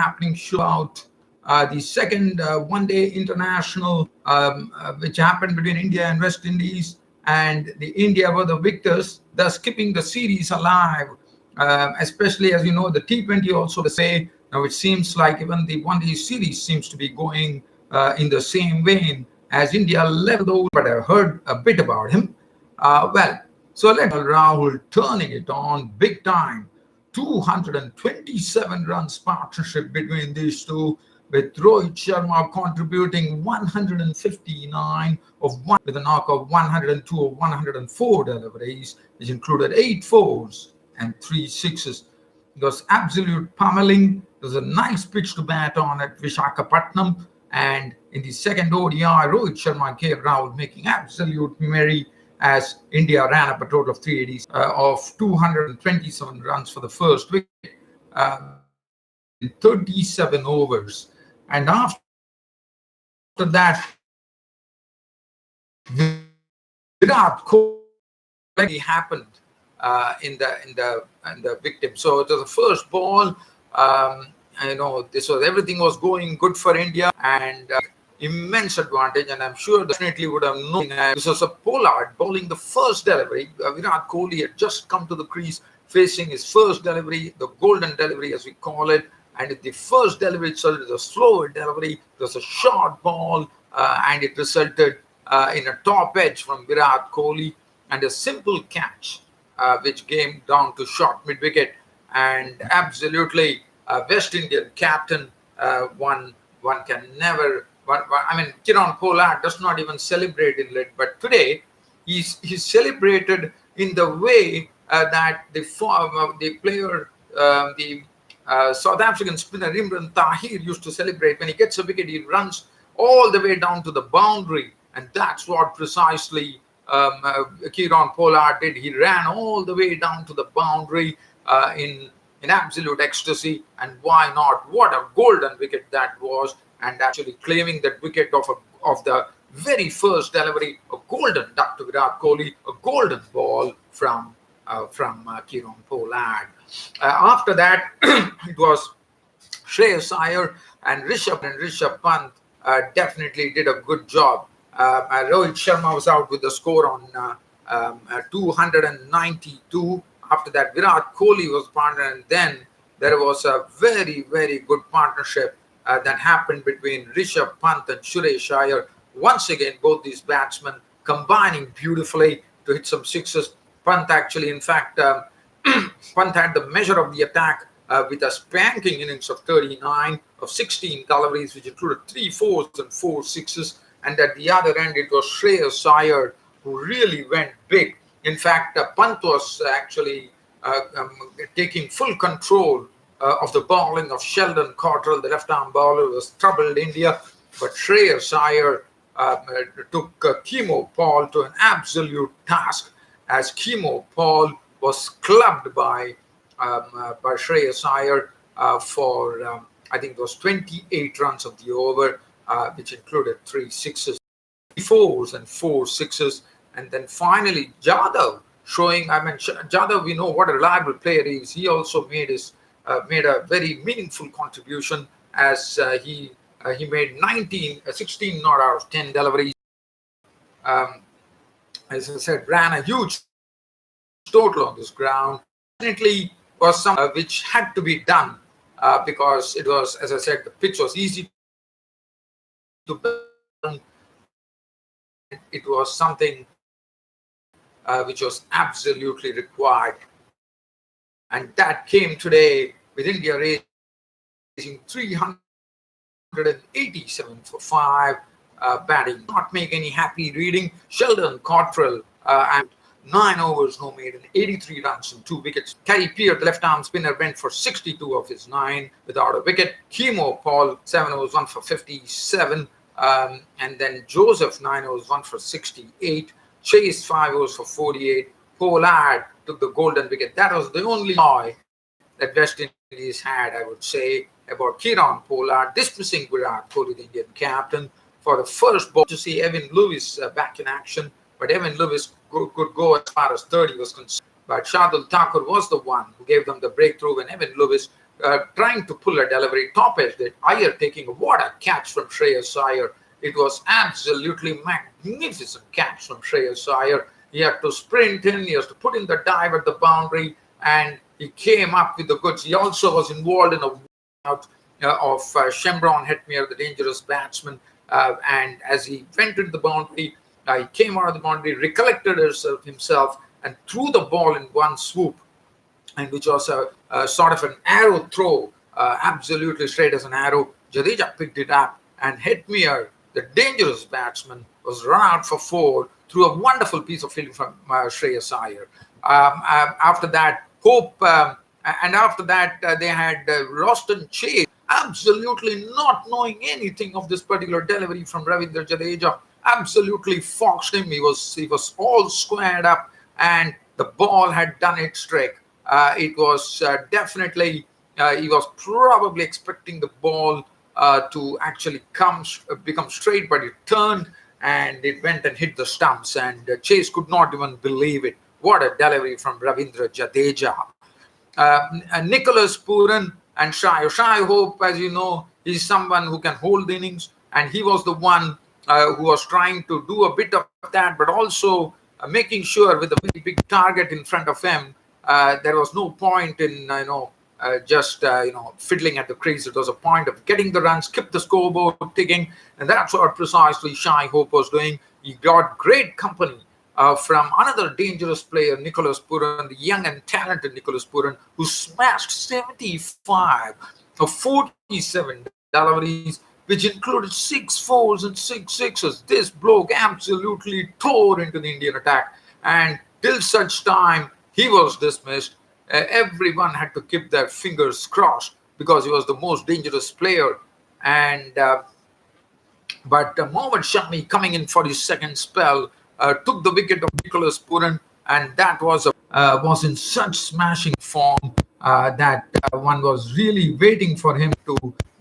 happening show about the second one-day international, which happened between India and West Indies, and the India were the victors, thus keeping the series alive. Especially as you know, the T20 also the same. Now it seems like even the one-day series seems to be going in the same vein as India left those. But I heard a bit about him. So let Rahul turning it on big time. 227 runs partnership between these two, with Rohit Sharma contributing 159 of one with a knock of 102 of 104 deliveries, which included 8 fours and 3 sixes. It was absolute pummeling. It was a nice pitch to bat on at Vishakhapatnam. And in the second ODI, Rohit Sharma and KL Rahul making absolute merry as India ran up a total of 380 of 227 runs for the first wicket in 37 overs. And after that, Virat Kohli happened in the victim. So it was the first ball. Everything was going good for India, and immense advantage, and I'm sure definitely would have known. This was a Pollard bowling the first delivery. Virat Kohli had just come to the crease facing his first delivery, the golden delivery as we call it, and the first delivery itself is a slower delivery. It was a short ball, and it resulted in a top edge from Virat Kohli and a simple catch, which came down to short mid-wicket, and absolutely West Indian captain, one can never. Kieron Pollard does not even celebrate in it, but today he's celebrated in the way that the player, the South African spinner Imran Tahir used to celebrate when he gets a wicket. He runs all the way down to the boundary, and that's what precisely Kieron Pollard did. He ran all the way down to the boundary in absolute ecstasy, and why not? What a golden wicket that was! And actually claiming that wicket of the very first delivery, a golden duck to Virat Kohli, a golden ball from Kieron Pollard. After that, it was Shreyas Iyer and Rishabh Pant definitely did a good job. Rohit Sharma was out with the score on 292. After that, Virat Kohli was partner, and then there was a very, very good partnership that happened between Rishabh Pant and Shreyas Iyer. Once again, both these batsmen combining beautifully to hit some sixes. Pant actually, in fact, Pant had the measure of the attack with a spanking innings of 39 of 16 deliveries, which included 3 fours and 4 sixes. And at the other end, it was Shreyas Iyer who really went big. In fact, Pant was actually taking full control of the bowling of Sheldon Cottrell, the left-arm bowler who was troubled India. But Shreyas Iyer took Keemo Paul to an absolute task, as Keemo Paul was clubbed by Shreyas Iyer for, I think it was 28 runs of the over, which included 3 sixes, 3 fours and 4 sixes. And then finally, Jadhav showing, Jadhav, we know what a reliable player he is. He also made a very meaningful contribution, as he made 16 not out of 10 deliveries. As I said, ran a huge total on this ground. Definitely was some which had to be done because it was, as I said, the pitch was easy to build. It was something which was absolutely required. And that came today with India raising 387 for 5, batting. Not make any happy reading. Sheldon Cottrell and 9 overs, no made, and 83 runs and 2 wickets. Kerry Peer, the left-arm spinner, went for 62 of his 9 without a wicket. Keemo Paul, 7 overs, 1 for 57. And then Joseph, 9 overs, 1 for 68. Chase, 5 overs for 48. Pollard took the golden wicket. That was the only joy that West Indies had, I would say, about Kieron Pollard dismissing Virat Kohli, the Indian captain, for the first ball to see Evan Lewis back in action. But Evan Lewis could go as far as 30 was concerned. But Shardul Thakur was the one who gave them the breakthrough when Evan Lewis trying to pull a delivery, top edge that Iyer taking what a catch from Shreyas Iyer. It was absolutely magnificent catch from Shreyas Iyer. He had to sprint in, he has to put in the dive at the boundary, and he came up with the goods. He also was involved in a out of Shemron Hetmyer, the dangerous batsman, and as he went into the boundary, he came out of the boundary, recollected himself, and threw the ball in one swoop, and which was a sort of an arrow throw, absolutely straight as an arrow. Jadeja picked it up, and Hetmyer, the dangerous batsman, was run out for 4 through a wonderful piece of fielding from Shreyas Iyer. After that, they had Roston Chase, absolutely not knowing anything of this particular delivery from Ravindra Jadeja, absolutely foxed him. He was all squared up, and the ball had done its trick. It was definitely, he was probably expecting the ball to actually become straight, but it turned and it went and hit the stumps, and Chase could not even believe it. What a delivery from Ravindra Jadeja. Nicholas Pooran and Shai Hope, as you know, is someone who can hold the innings, and he was the one who was trying to do a bit of that, but also making sure with a very big target in front of him, there was no point in just fiddling at the crease. It was a point of getting the runs, keep the scoreboard ticking, and that's what precisely Shai Hope was doing. He got great company from another dangerous player, Nicholas Pooran, the young and talented Nicholas Pooran, who smashed 75 of 47 deliveries, which included 6 fours and 6 sixes. This bloke absolutely tore into the Indian attack, and till such time he was dismissed, everyone had to keep their fingers crossed because he was the most dangerous player. And but Mohammad Shami, coming in for his second spell, took the wicket of Nicholas Pooran, and that was in such smashing form that one was really waiting for him to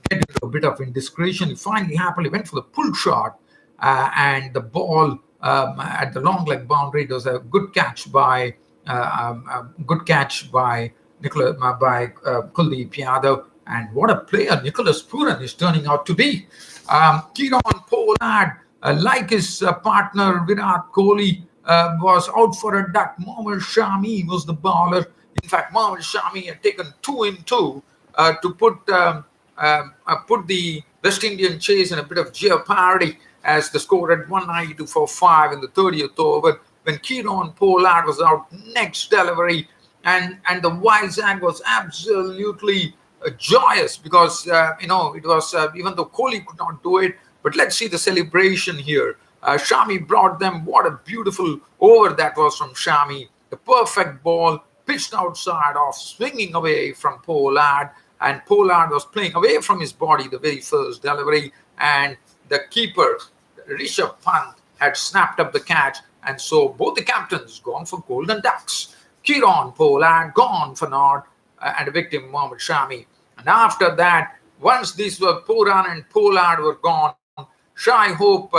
get into a bit of indiscretion. He finally happily went for the pull shot, and the ball at the long leg boundary. It was a good catch by Kuldeep Yadav, and what a player Nicholas Pooran is turning out to be. Kieron Pollard, like his partner Virat Kohli, was out for a duck. Mohammad Shami was the bowler. In fact, Mohammad Shami had taken 2 in 2 to put the West Indian chase in a bit of jeopardy, as the score had 192 for 5 in the 30th over, when Kieron Pollard was out. Next delivery, and the Vizag was absolutely joyous because it was even though Kohli could not do it, but let's see the celebration here. Shami brought them. What a beautiful over that was from Shami. The perfect ball pitched outside off, swinging away from Pollard, and Pollard was playing away from his body the very first delivery, and the keeper Rishabh Pant had snapped up the catch, and so both the captains gone for golden ducks. Kieron Pollard gone for naught, and a victim Mohammad Shami. And after that, once these were Pooran and Pollard were gone, Shai Hope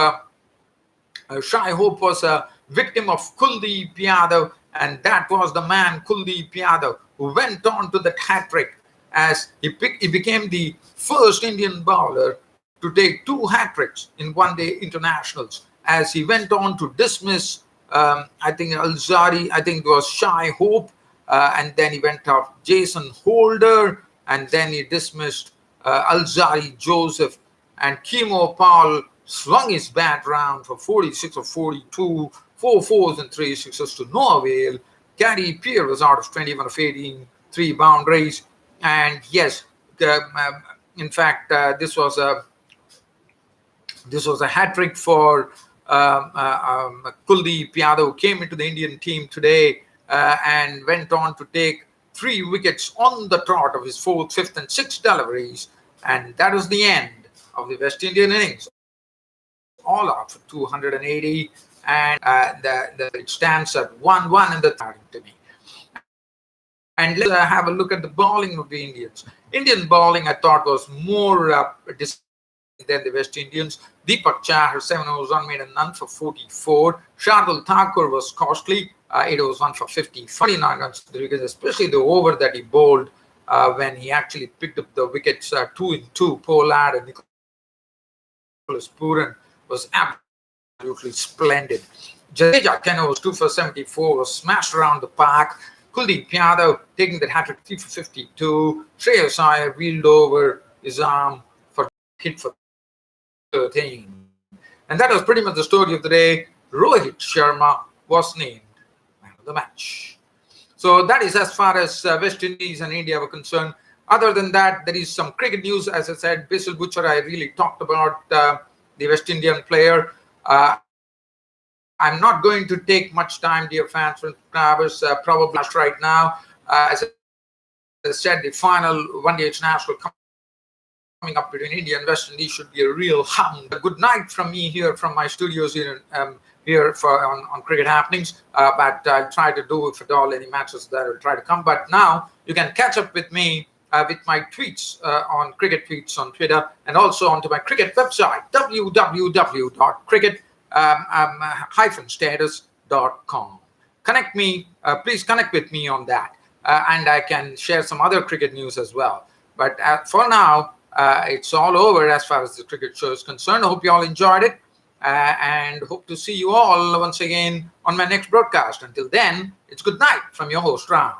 was a victim of Kuldeep Yadav, and that was the man Kuldeep Yadav who went on to that hat-trick, as he became the first Indian bowler to take 2 hat-tricks in one-day internationals, as he went on to dismiss I think Alzari, I think it was Shai Hope, and then he went off Jason Holder, and then he dismissed Alzari Joseph, and Kimo Paul swung his bat round for 46 of 42, 4 fours and 3 sixes to no avail. Gary Pierre was out of 21 of 18, 3 boundaries, and yes, in fact, this was a hat-trick for Kuldeep Yadav, who came into the Indian team today and went on to take 3 wickets on the trot of his 4th, 5th, and 6th deliveries, and that was the end of the West Indian innings. All out for 280, and it stands at 1-1 in the third to me. And let's have a look at the bowling of the Indians. Indian bowling, I thought, was more than the West Indians. Deepak Chahar, 7 overs, 1 made and none for 44. Shardul Thakur was costly, 8 overs, 1 for 50. 49 runs to the wickets, especially the over that he bowled when he actually picked up the wickets 2-2. Pollard and Nicholas Puran was absolutely splendid. Jadeja, 10 overs, 2 for 74, was smashed around the park. Kuldeep Yadav taking that hat-trick, 3 for 52. Shreyas Iyer wheeled over his arm for hit for 13. And that was pretty much the story of the day. Rohit Sharma was named man of the match. So that is as far as West Indies and India were concerned. Other than that, there is some cricket news. As I said, Basil Butcher, I really talked about the West Indian player. I'm not going to take much time, dear fans, from subscribers, probably right now. As I said, the final one-day international coming up between India and West Indies should be a real hum. Good night from me here from my studios here on Cricket Happenings. But I'll try to do, if at all, any matches that will try to come. But now you can catch up with me with my tweets on Cricket Tweets on Twitter, and also onto my cricket website, www.cricket-status.com. Connect me, please connect with me on that, and I can share some other cricket news as well. But for now, it's all over as far as the cricket show is concerned. I hope you all enjoyed it, and hope to see you all once again on my next broadcast. Until then, it's good night from your host, Ram.